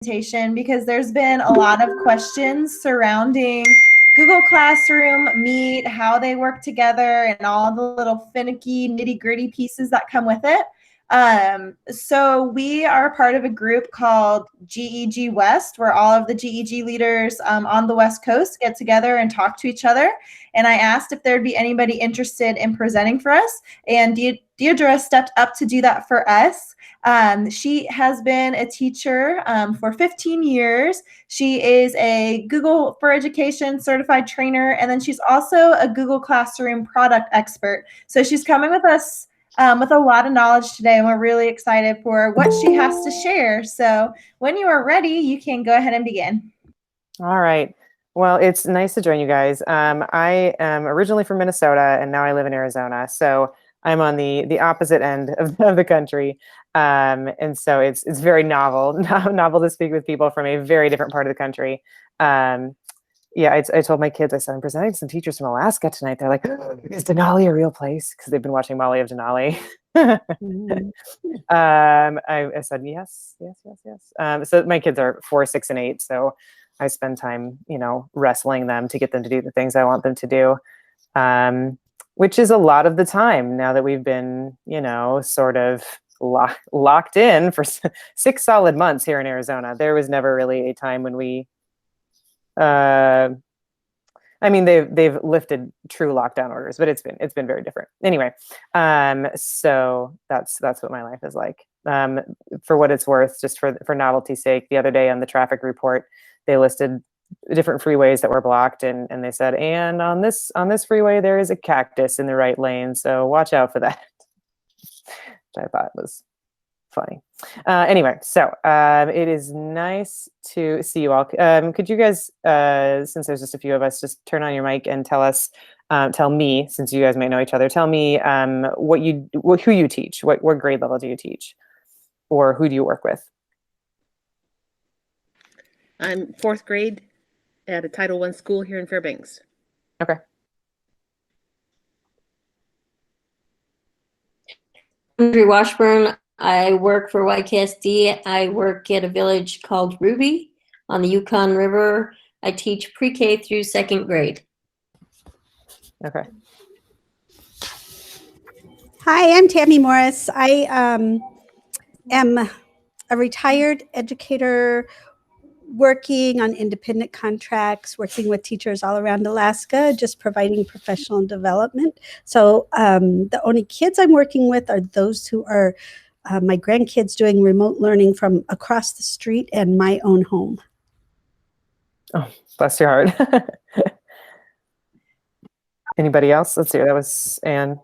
presentation because there's been a lot of questions surrounding Google Classroom, Meet, how they work together, and all the little finicky, nitty-gritty pieces that come with it. So we are part of a group called GEG West, where all of the GEG leaders on the West Coast get together and talk to each other. And I asked if there'd be anybody interested in presenting for us, and Deirdre stepped up to do that for us. She has been a teacher for 15 years. She is a Google for Education certified trainer, and then she's also a Google Classroom product expert. So she's coming with us with a lot of knowledge today, and we're really excited for what she has to share. So when you are ready, you can go ahead and begin. All right. Well, it's nice to join you guys. I am originally from Minnesota, and now I live in Arizona. So I'm on the opposite end of the country. And so it's very novel to speak with people from a very different part of the country. Yeah, I told my kids, I said, I'm presenting some teachers from Alaska tonight. They're like, is Denali a real place? Because they've been watching Molly of Denali. I said, yes. So my kids are 4, 6, and 8. So I spend time, wrestling them to get them to do the things I want them to do, which is a lot of the time now that we've been, sort of locked in for 6 solid months here in Arizona. There was never really a time when we, they've lifted true lockdown orders, but it's been very different. Anyway, so that's what my life is like. For what it's worth, just for novelty's sake, the other day on the traffic report, they listed different freeways that were blocked, and they said, and on this freeway there is a cactus in the right lane, so watch out for that. Which I thought was funny. Anyway, so it is nice to see you all. Could you guys, since there's just a few of us, just turn on your mic and tell me, since you guys may know each other, tell me who you teach, what grade level do you teach, or who do you work with? I'm 4th grade at a Title I school here in Fairbanks. Okay. Andrew Washburn. I work for YKSD. I work at a village called Ruby on the Yukon River. I teach pre-K through 2nd grade. Okay. Hi, I'm Tammy Morris. I am a retired educator working on independent contracts, working with teachers all around Alaska, just providing professional development. So the only kids I'm working with are those who are my grandkids doing remote learning from across the street and my own home. Oh, bless your heart. Anybody else? Let's see. That was Anne.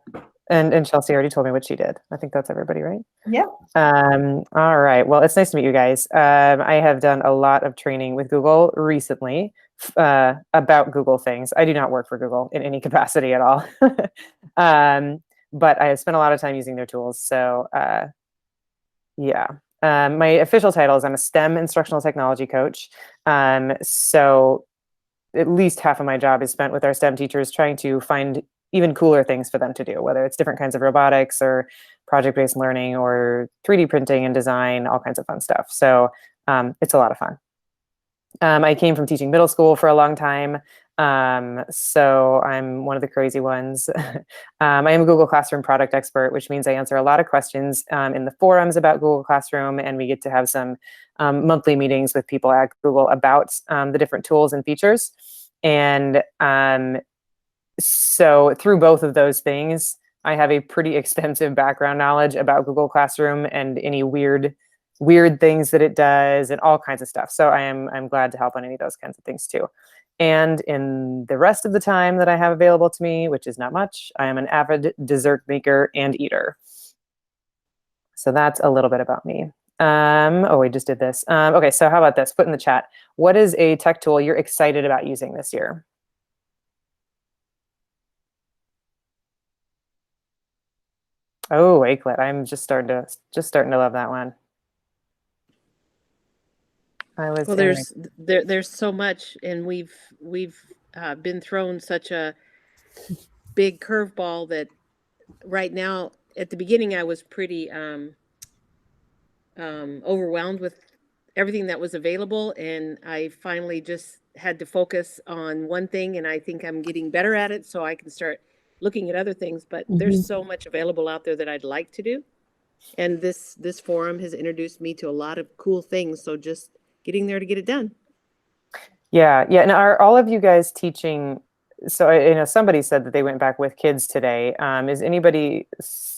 And Chelsea already told me what she did. I think that's everybody, right? Yeah. All right. Well, it's nice to meet you guys. I have done a lot of training with Google recently about Google things. I do not work for Google in any capacity at all. But I have spent a lot of time using their tools. So yeah. My official title is I'm a STEM instructional technology coach. So at least half of my job is spent with our STEM teachers trying to find even cooler things for them to do, whether it's different kinds of robotics or project-based learning or 3D printing and design, all kinds of fun stuff. So it's a lot of fun. I came from teaching middle school for a long time. So I'm one of the crazy ones. I am a Google Classroom product expert, which means I answer a lot of questions in the forums about Google Classroom, and we get to have some monthly meetings with people at Google about the different tools and features. And so through both of those things, I have a pretty extensive background knowledge about Google Classroom and any weird things that it does and all kinds of stuff. So I'm glad to help on any of those kinds of things too. And in the rest of the time that I have available to me, which is not much, I am an avid dessert maker and eater. So that's a little bit about me. Oh, we just did this. Okay, so how about this? Put in the chat. What is a tech tool you're excited about using this year? Oh, Wakelet. I'm just starting to love that one. Well, there's so much, and we've been thrown such a big curveball that right now, at the beginning, I was pretty overwhelmed with everything that was available, and I finally just had to focus on one thing, and I think I'm getting better at it, so I can start looking at other things. But there's so much available out there that I'd like to do, and this forum has introduced me to a lot of cool things. So just getting there to get it done. Yeah, yeah. And are all of you guys teaching? So you know, somebody said that they went back with kids today. Is anybody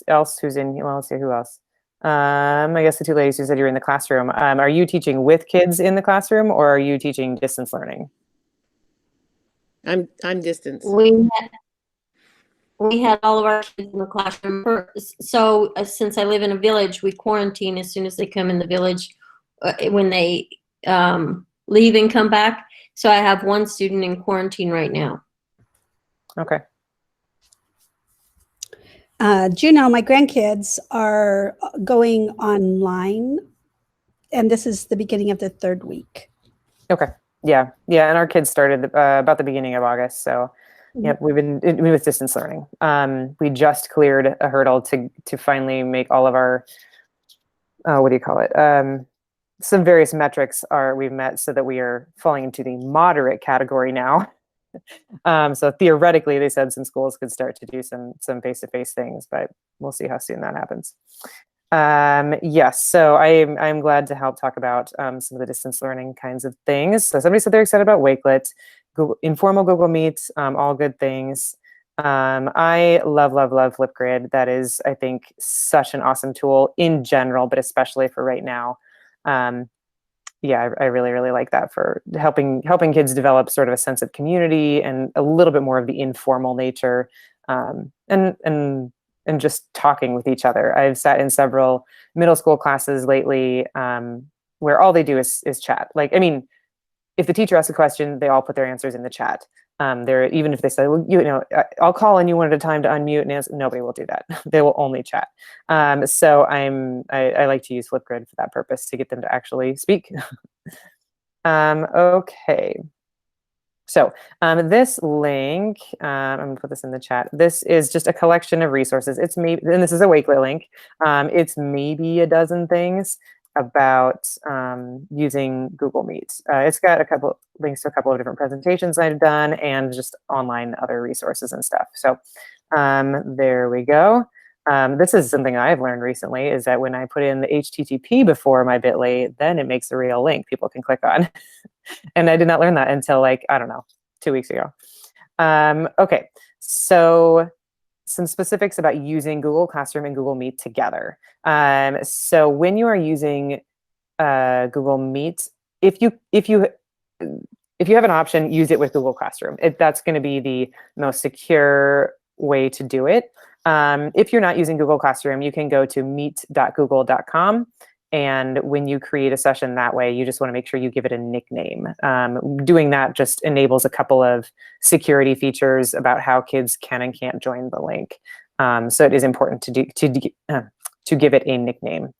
else who's in? Well, let's see who else. I guess the two ladies who said you're in the classroom. Are you teaching with kids in the classroom, or are you teaching distance learning? I'm distance. We had all of our kids in the classroom. So since I live in a village, we quarantine as soon as they come in the village when they leave and come back. So I have one student in quarantine right now. Okay. Juno, my grandkids are going online, and this is the beginning of the 3rd week. Okay. Yeah. Yeah. And our kids started about the beginning of August. So, yep, we've been with distance learning. We just cleared a hurdle to finally make all of our, what do you call it? Some various metrics we've met so that we are falling into the moderate category now. So theoretically, they said some schools could start to do some face-to-face things, but we'll see how soon that happens. Yes, so I'm glad to help talk about some of the distance learning kinds of things. So somebody said they're excited about Wakelet, informal Google Meet, all good things. I love Flipgrid. That is, I think, such an awesome tool in general, but especially for right now. Yeah, I really like that for helping kids develop sort of a sense of community and a little bit more of the informal nature, and just talking with each other. I've sat in several middle school classes lately where all they do is chat. Like, I mean, if the teacher asks a question, they all put their answers in the chat. Even if they say, well, I'll call on you one at a time to unmute and answer, nobody will do that. They will only chat. So I like to use Flipgrid for that purpose, to get them to actually speak. Okay. So this link, I'm gonna put this in the chat. This is just a collection of resources. It's maybe, and this is a Wakelet link. It's maybe a dozen things about using Google Meet. It's got a couple links to a couple of different presentations I've done and just online other resources and stuff. So there we go. This is something I've learned recently, is that when I put in the HTTP before my bit.ly, then it makes a real link people can click on. And I did not learn that until, like, I don't know, 2 weeks ago. Okay, so some specifics about using Google Classroom and Google Meet together. So when you are using Google Meet, if you have an option, use it with Google Classroom. That's going to be the most secure way to do it. If you're not using Google Classroom, you can go to meet.google.com. And when you create a session that way, you just want to make sure you give it a nickname. Doing that just enables a couple of security features about how kids can and can't join the link. So it is important to give it a nickname.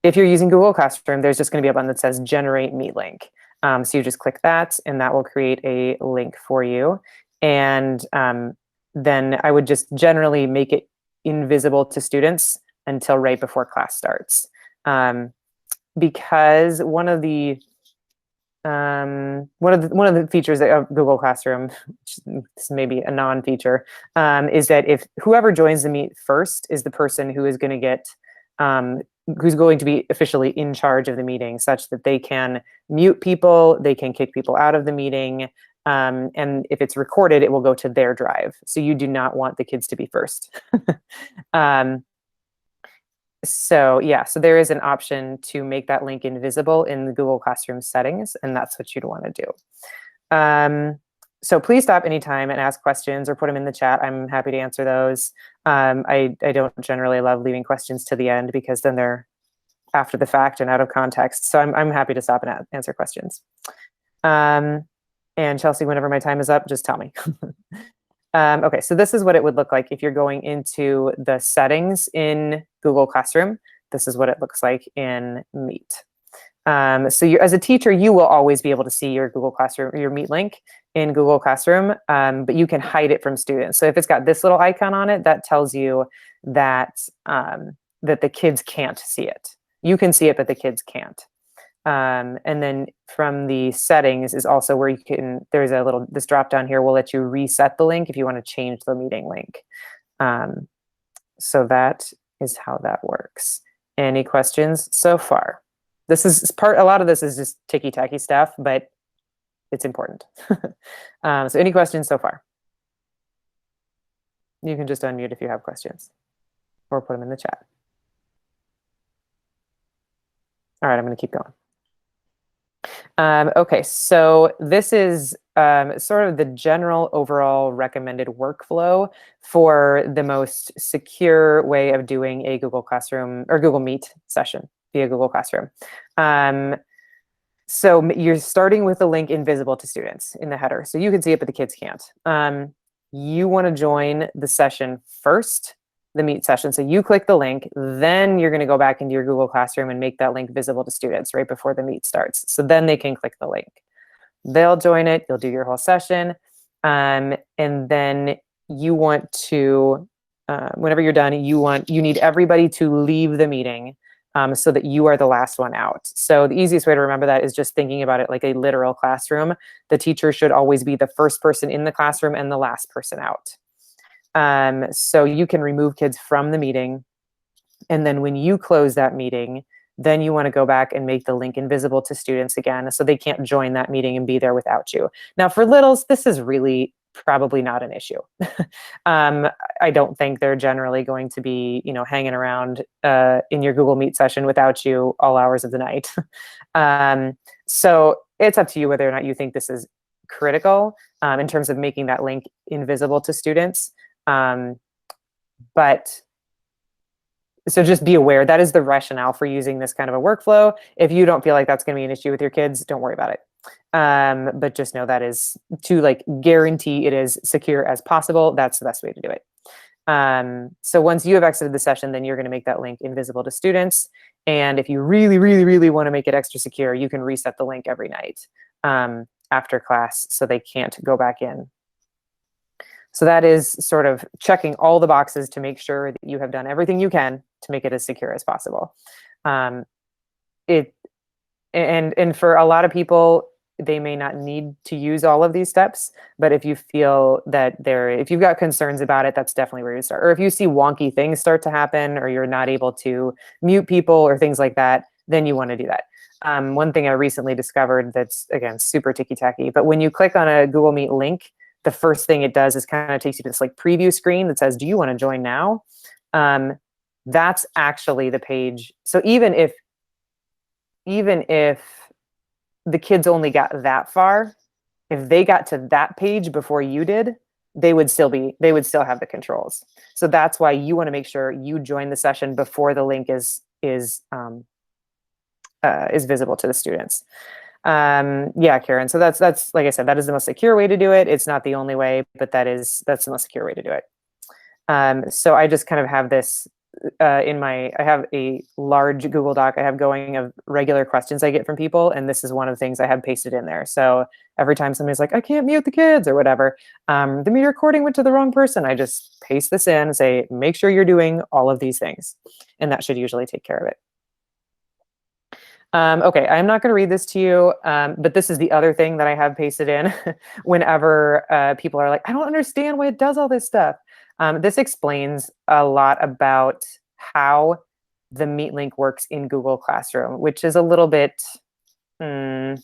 If you're using Google Classroom, there's just going to be a button that says Generate Meet Link. So you just click that, and that will create a link for you. And then I would just generally make it invisible to students until right before class starts, because one of the features of Google Classroom, which is maybe a non-feature, is that if whoever joins the Meet first is the person who is going to get who's going to be officially in charge of the meeting, such that they can mute people, they can kick people out of the meeting, and if it's recorded, it will go to their drive. So you do not want the kids to be first. So yeah, so there is an option to make that link invisible in the Google Classroom settings, and that's what you'd want to do. So please stop anytime and ask questions or put them in the chat. I'm happy to answer those. I don't generally love leaving questions to the end because then they're after the fact and out of context. So I'm happy to stop and answer questions. And Chelsea, whenever my time is up, just tell me. Okay, so this is what it would look like if you're going into the settings in Google Classroom. This is what it looks like in Meet. So as a teacher, you will always be able to see your Google Classroom, your Meet link in Google Classroom, but you can hide it from students. So if it's got this little icon on it, that tells you that that the kids can't see it. You can see it, but the kids can't. And then from the settings is also where you can, there's a little, this drop down here will let you reset the link if you want to change the meeting link. So that is how that works. Any questions so far? This is a lot of this is just ticky-tacky stuff, but it's important. So any questions so far? You can just unmute if you have questions or put them in the chat. All right, I'm going to keep going. Okay, so this is sort of the general overall recommended workflow for the most secure way of doing a Google Classroom or Google Meet session via Google Classroom. So you're starting with the link invisible to students in the header. So you can see it, but the kids can't. You want to join the session first, the Meet session. So you click the link, then you're going to go back into your Google Classroom and make that link visible to students right before the Meet starts. So then they can click the link. They'll join it, you'll do your whole session. And then you want to, whenever you're done, you need everybody to leave the meeting so that you are the last one out. So the easiest way to remember that is just thinking about it like a literal classroom. The teacher should always be the first person in the classroom and the last person out. So you can remove kids from the meeting. And then when you close that meeting, then you want to go back and make the link invisible to students again, so they can't join that meeting and be there without you. Now for littles, this is really probably not an issue. I don't think they're generally going to be, hanging around in your Google Meet session without you all hours of the night. So it's up to you whether or not you think this is critical in terms of making that link invisible to students. But so just be aware that is the rationale for using this kind of a workflow. If you don't feel like that's going to be an issue with your kids, don't worry about it. But just know that is to guarantee it is secure as possible. That's the best way to do it. So once you have exited the session, then you're going to make that link invisible to students. And if you really, really, really want to make it extra secure, you can reset the link every night after class so they can't go back in. So that is sort of checking all the boxes to make sure that you have done everything you can to make it as secure as possible. And for a lot of people, they may not need to use all of these steps, but if you feel that if you've got concerns about it, that's definitely where you start. Or if you see wonky things start to happen, or you're not able to mute people or things like that, then you want to do that. One thing I recently discovered that's, again, super ticky-tacky, but when you click on a Google Meet link, the first thing it does is kind of takes you to this preview screen that says, do you want to join now? That's actually the page. So even if the kids only got that far, if they got to that page before you did, they would still have the controls. So that's why you want to make sure you join the session before the link is visible to the students. Yeah, Karen. So that's like I said, that is the most secure way to do it. It's not the only way, but that's the most secure way to do it. So I just kind of have this I have a large Google Doc I have going of regular questions I get from people, and this is one of the things I have pasted in there. So every time somebody's like, I can't mute the kids or whatever, the media recording went to the wrong person, I just paste this in and say, make sure you're doing all of these things, and that should usually take care of it. Okay, I'm not going to read this to you, but this is the other thing that I have pasted in whenever people are like, I don't understand why it does all this stuff. This explains a lot about how the Meet link works in Google Classroom, which is a little bit, I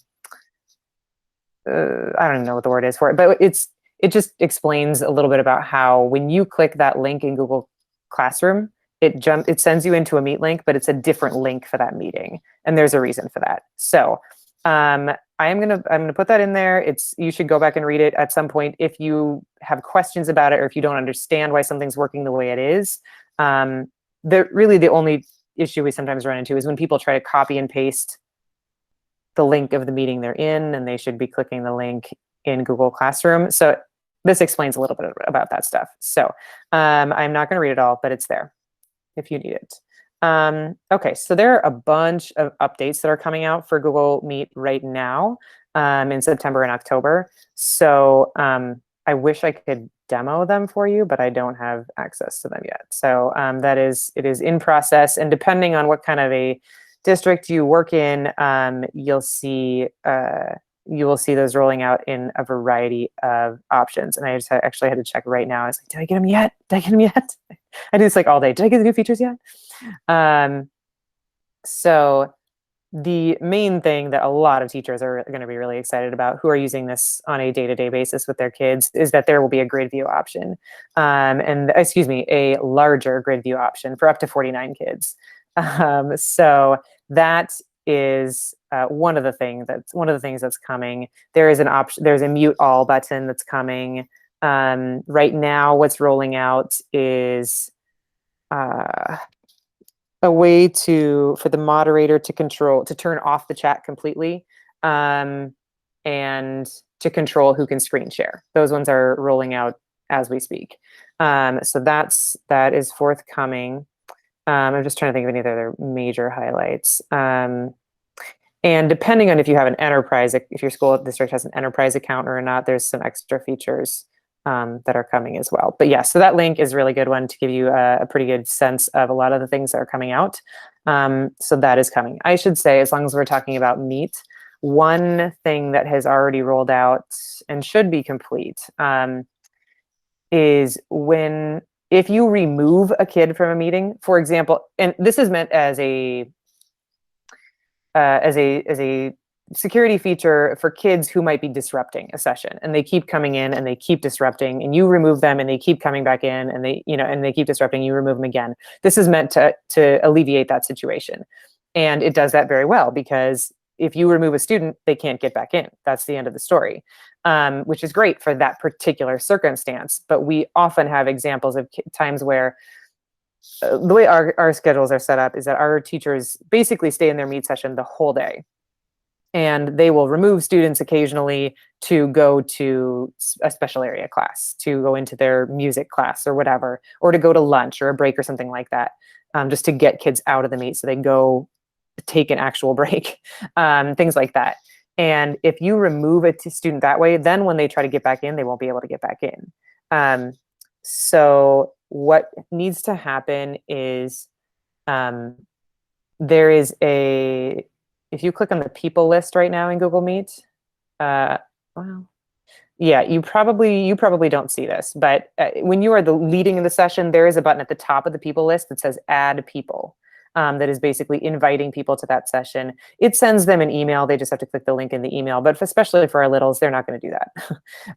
don't know what the word is for it, but it just explains a little bit about how when you click that link in Google Classroom, it sends you into a Meet link, but it's a different link for that meeting, and there's a reason for that. So I'm gonna put that in there. You should go back and read it at some point if you have questions about it, or if you don't understand why something's working the way it is. Really the only issue we sometimes run into is when people try to copy and paste the link of the meeting they're in, and they should be clicking the link in Google Classroom. So this explains a little bit about that stuff. So I'm not going to read it all, but it's there if you need it. Okay, so there are a bunch of updates that are coming out for Google Meet right now in September and October. So I wish I could demo them for you, but I don't have access to them yet. So it is in process, and depending on what kind of a district you work in, you will see those rolling out in a variety of options. And I just actually had to check right now. I was like, did I get them yet? Did I get them yet? I do this like all day. Did I get the new features yet? So the main thing that a lot of teachers are going to be really excited about who are using this on a day-to-day basis with their kids is that there will be a grid view option, a larger grid view option for up to 49 kids. So that is one of the things that's coming. There is an option. There's a mute all button that's coming. Right now, what's rolling out is a way for the moderator to turn off the chat completely, and to control who can screen share. Those ones are rolling out as we speak. So that is forthcoming. I'm just trying to think of any other major highlights. And depending on if you have an enterprise, if your school district has an enterprise account or not, there's some extra features that are coming as well. But yeah, so that link is a really good one to give you a pretty good sense of a lot of the things that are coming out. So that is coming. I should say, as long as we're talking about Meet, one thing that has already rolled out and should be complete is if you remove a kid from a meeting, for example, and this is meant as a security feature for kids who might be disrupting a session, and they keep coming in and they keep disrupting, and you remove them and they keep coming back in and they keep disrupting, you remove them again. This is meant to alleviate that situation. And it does that very well, because if you remove a student, they can't get back in. That's the end of the story, which is great for that particular circumstance. But we often have examples of times where the way our schedules are set up is that our teachers basically stay in their Meet session the whole day. And they will remove students occasionally to go to a special area class, to go into their music class or whatever, or to go to lunch or a break or something like that, just to get kids out of the Meet so they go take an actual break, things like that. And if you remove a student that way, then when they try to get back in, they won't be able to get back in. So what needs to happen is there is if you click on the people list right now in Google Meet, well, yeah, you probably don't see this, but when you are leading in the session, there is a button at the top of the people list that says add people. That is basically inviting people to that session. It sends them an email. They just have to click the link in the email. But especially for our littles, they're not going to do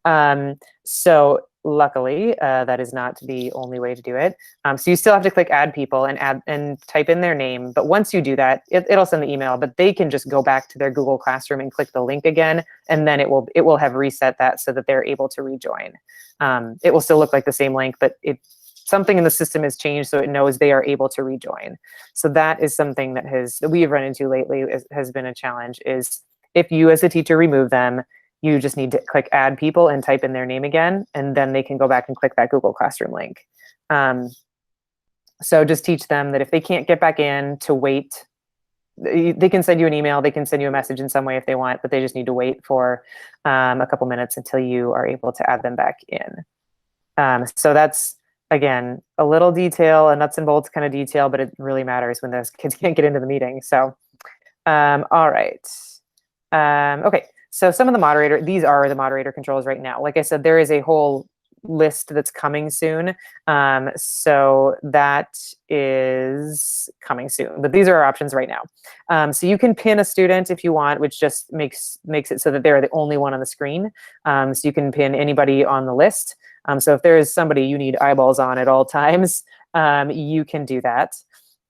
that. So luckily, that is not the only way to do it. So you still have to click add people and type in their name. But once you do that, it'll send the email. But they can just go back to their Google Classroom and click the link again, and then it will have reset that so that they're able to rejoin. It will still look like the same link, but something in the system has changed, so it knows they are able to rejoin. So that is something that we have run into lately, has been a challenge, is if you as a teacher remove them, you just need to click add people and type in their name again, and then they can go back and click that Google Classroom link. So just teach them that if they can't get back in, to wait. They can send you an email, they can send you a message in some way if they want, but they just need to wait for a couple minutes until you are able to add them back in. So that's, again, a little detail, a nuts and bolts kind of detail, but it really matters when those kids can't get into the meeting. So, all right. Okay, so these are the moderator controls right now. Like I said, there is a whole list that's coming soon. So that is coming soon, but these are our options right now. So you can pin a student if you want, which just makes it so that they're the only one on the screen. So you can pin anybody on the list. So if there is somebody you need eyeballs on at all times, you can do that.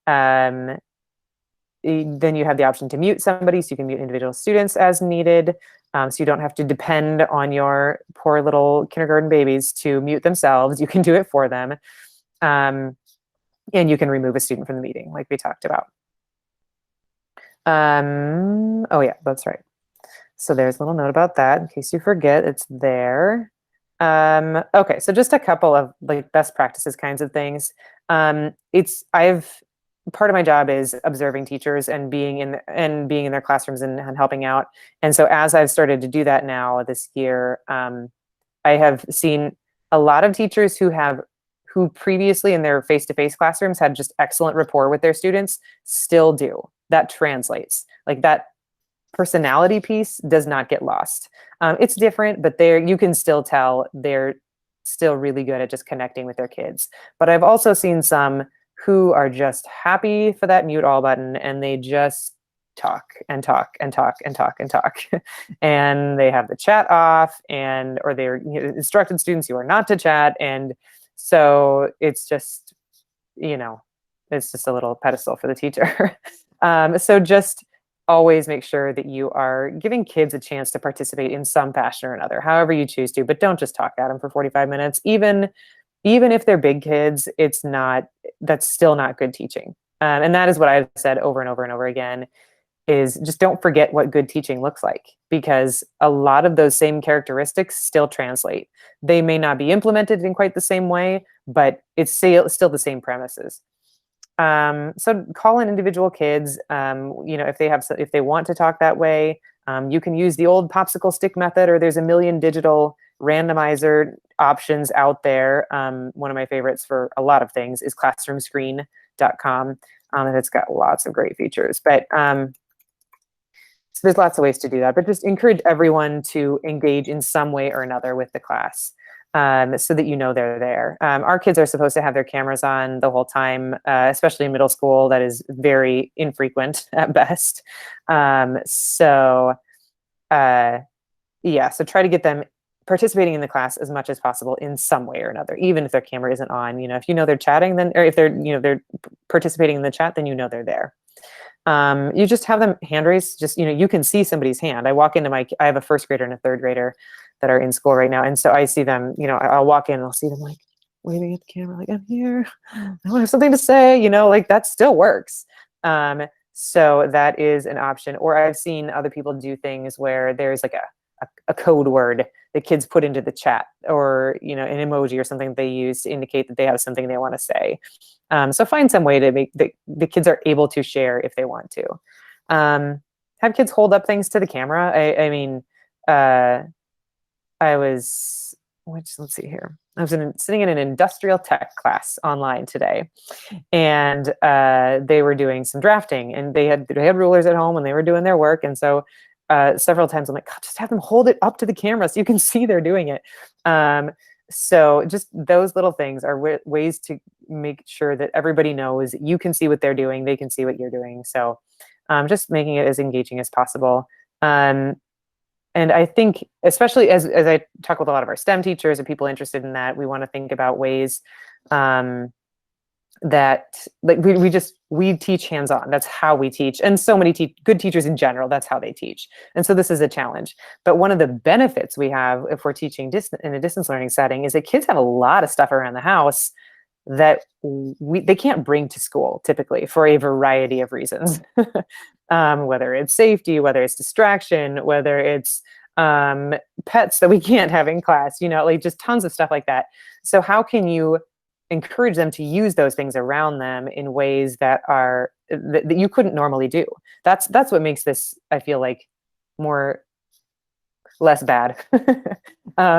Then you have the option to mute somebody, so you can mute individual students as needed. So you don't have to depend on your poor little kindergarten babies to mute themselves. You can do it for them. And you can remove a student from the meeting, like we talked about. Oh yeah, that's right. So there's a little note about that in case you forget, it's there. Okay, so just a couple of like best practices kinds of things. Part of my job is observing teachers and being in their classrooms and helping out. And so as I've started to do that now this year, I have seen a lot of teachers who previously in their face-to-face classrooms had just excellent rapport with their students, still do. that translates. Like that personality piece does not get lost. It's different, but you can still tell they're still really good at just connecting with their kids. But I've also seen some who are just happy for that mute all button, and they just talk and talk and talk and talk and talk. And they have the chat off, or they're instructed students you are not to chat. And so it's just, it's just a little pedestal for the teacher. So just always make sure that you are giving kids a chance to participate in some fashion or another, however you choose to, but don't just talk at them for 45 minutes. Even if they're big kids, that's still not good teaching. And that is what I've said over and over and over again, is just don't forget what good teaching looks like, because a lot of those same characteristics still translate. They may not be implemented in quite the same way, but it's still the same premises. So call in individual kids, if they want to talk that way. You can use the old popsicle stick method, or there's a million digital randomizer options out there. One of my favorites for a lot of things is classroomscreen.com, and it's got lots of great features. But so there's lots of ways to do that, but just encourage everyone to engage in some way or another with the class. So that they're there. Our kids are supposed to have their cameras on the whole time, especially in middle school. That is very infrequent at best. So try to get them participating in the class as much as possible in some way or another, even if their camera isn't on. If they're chatting, then, or if they're participating in the chat, then they're there. You just have them hand raise. Just you can see somebody's hand. I walk into I have a first grader and a third grader that are in school right now. And so I see them, I'll walk in and I'll see them like waving at the camera, like, I'm here, I have something to say, like that still works. So that is an option. Or I've seen other people do things where there's like a code word that kids put into the chat, or, an emoji or something they use to indicate that they have something they want to say. So find some way to make the kids are able to share if they want to. Have kids hold up things to the camera. Let's see here. I was sitting in an industrial tech class online today, and they were doing some drafting, and they had rulers at home and they were doing their work. And so several times I'm like, God, just have them hold it up to the camera so you can see they're doing it. So just those little things are ways to make sure that everybody knows you can see what they're doing, they can see what you're doing. So just making it as engaging as possible. And I think, especially as I talk with a lot of our STEM teachers and people interested in that, we want to think about ways that like we teach hands-on. That's how we teach. And so many good teachers in general, that's how they teach. And so this is a challenge. But one of the benefits we have if we're teaching in a distance learning setting is that kids have a lot of stuff around the house that they can't bring to school typically for a variety of reasons. Whether it's safety, whether it's distraction, whether it's pets that we can't have in class, like just tons of stuff like that. So how can you encourage them to use those things around them in ways that you couldn't normally do? That's what makes this, I feel like, less bad,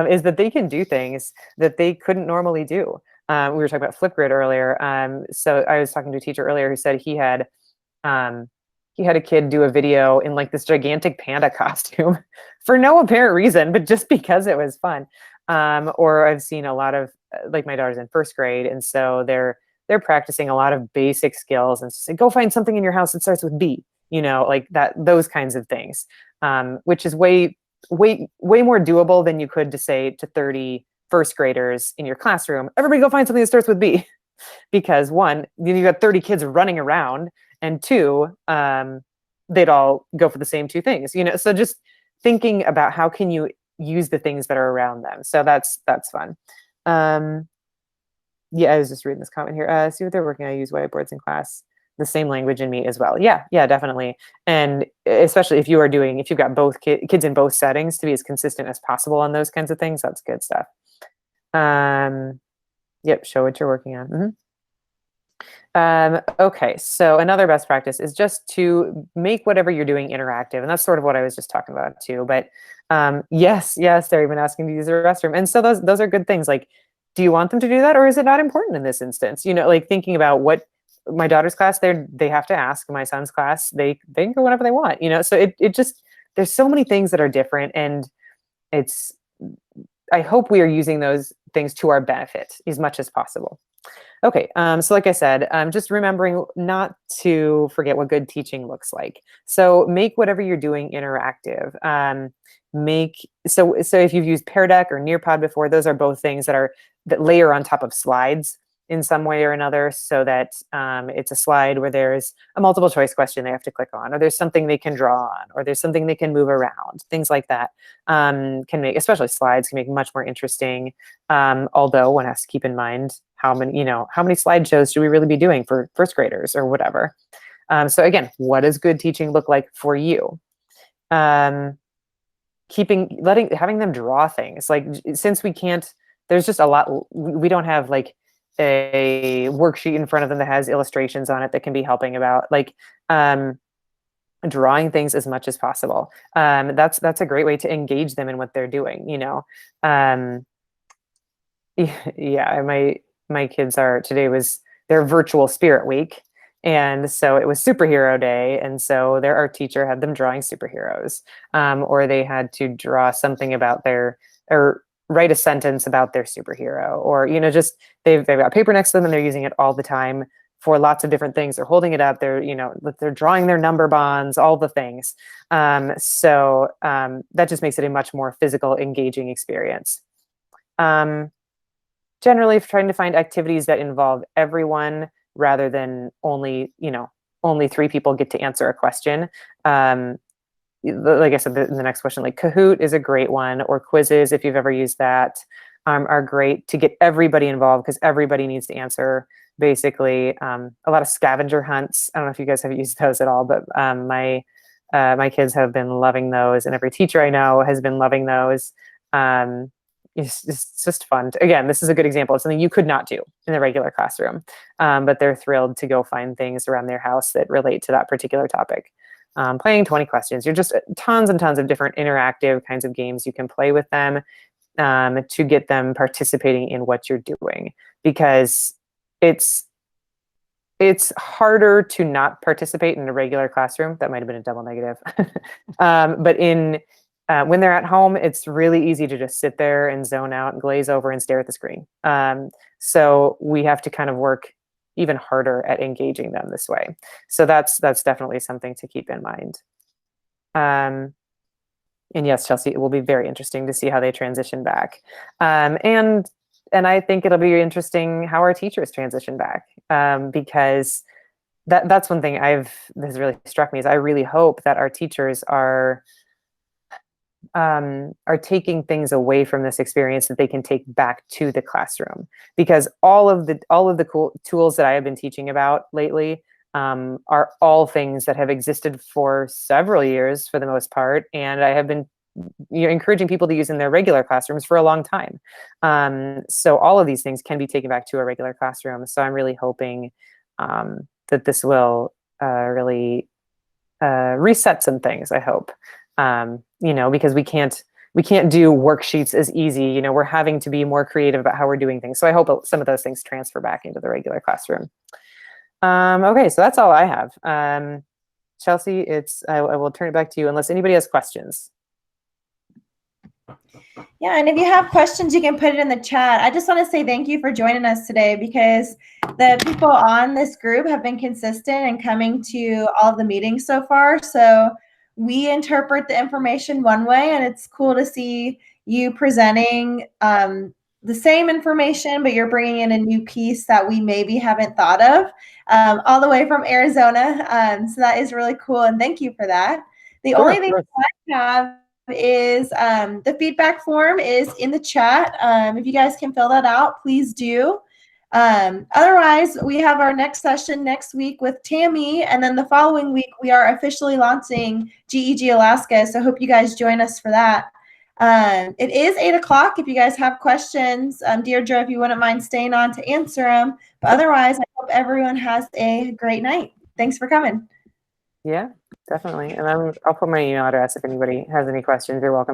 is that they can do things that they couldn't normally do. We were talking about Flipgrid earlier. So I was talking to a teacher earlier who said he had a kid do a video in like this gigantic panda costume for no apparent reason, but just because it was fun. Or I've seen a lot of, like my daughter's in first grade, and so they're practicing a lot of basic skills and say, go find something in your house that starts with B, like that, those kinds of things, which is way more doable than you could to say to 30 first graders in your classroom, everybody go find something that starts with B. Because one, you got 30 kids running around, and two, they'd all go for the same two things, so just thinking about how can you use the things that are around them. So that's fun. Yeah, I was just reading this comment here. See what they're working on. I use whiteboards in class. The same language in me as well. Yeah, definitely. And especially if you've got both kids in both settings, to be as consistent as possible on those kinds of things, that's good stuff. Yep, show what you're working on. Okay, so another best practice is just to make whatever you're doing interactive. And that's sort of what I was just talking about too. But yes, they're even asking to use the restroom. And so those are good things. Like, do you want them to do that, or is it not important in this instance? Like thinking about what my daughter's class, they have to ask. My son's class, they can go whenever they want, you know. So it just, there's so many things that are different, and I hope we are using those things to our benefit as much as possible. Okay, so like I said, just remembering not to forget what good teaching looks like. So make whatever you're doing interactive. So if you've used Pear Deck or Nearpod before, those are both things that layer on top of slides in some way or another, so that it's a slide where there's a multiple choice question they have to click on, or there's something they can draw on, or there's something they can move around. Things like that can make, especially slides, can make much more interesting. Although one has to keep in mind how many slideshows should we really be doing for first graders or whatever. So again, what does good teaching look like for you? Having them draw things, like, since we can't, there's just a lot, we don't have like a worksheet in front of them that has illustrations on it that can be helping about, like, drawing things as much as possible. That's a great way to engage them in what they're doing, you know. Yeah, my kids today was their virtual spirit week. And so it was superhero day. And so their art teacher had them drawing superheroes, or they had to draw something about or write a sentence about their superhero, or, you know, just they've got paper next to them and they're using it all the time for lots of different things. They're holding it up. They're, you know, they're drawing their number bonds, all the things. So that just makes it a much more physical, engaging experience. Generally trying to find activities that involve everyone rather than only 3 people get to answer a question. Like I said, in the next question, like Kahoot is a great one, or quizzes, if you've ever used that, are great to get everybody involved, because everybody needs to answer, basically. A lot of scavenger hunts. I don't know if you guys have used those at all, but my kids have been loving those, and every teacher I know has been loving those. It's just fun. Again, this is a good example of something you could not do in the regular classroom, but they're thrilled to go find things around their house that relate to that particular topic. Playing 20 questions. You're just tons and tons of different interactive kinds of games you can play with them to get them participating in what you're doing, because it's harder to not participate in a regular classroom. That might have been a double negative. But when they're at home, it's really easy to just sit there and zone out and glaze over and stare at the screen. So we have to kind of work even harder at engaging them this way. So that's definitely something to keep in mind. And yes, Chelsea, it will be very interesting to see how they transition back. And I think it'll be interesting how our teachers transition back, because that's one thing this has really struck me, is I really hope that our teachers are taking things away from this experience that they can take back to the classroom, because all of the cool tools that I have been teaching about lately are all things that have existed for several years for the most part, and I have been encouraging people to use in their regular classrooms for a long time. So all of these things can be taken back to a regular classroom. So I'm really hoping that this will really reset some things, I hope. Because we can't do worksheets as easy. We're having to be more creative about how we're doing things. So I hope some of those things transfer back into the regular classroom. Okay, so that's all I have. Chelsea, I will turn it back to you unless anybody has questions. Yeah, and if you have questions, you can put it in the chat. I just want to say thank you for joining us today, because the people on this group have been consistent and coming to all of the meetings so far. So we interpret the information one way, and it's cool to see you presenting the same information, but you're bringing in a new piece that we maybe haven't thought of, all the way from Arizona. So that is really cool, and thank you for that. The only thing I have is the feedback form is in the chat. If you guys can fill that out, please do. Otherwise, we have our next session next week with Tammy, and then the following week we are officially launching GEG Alaska, so hope you guys join us for that. It is 8 o'clock. If you guys have questions, Deirdre, if you wouldn't mind staying on to answer them, but otherwise I hope everyone has a great night. Thanks for coming. Yeah, definitely. And I'll put my email address if anybody has any questions. You're welcome to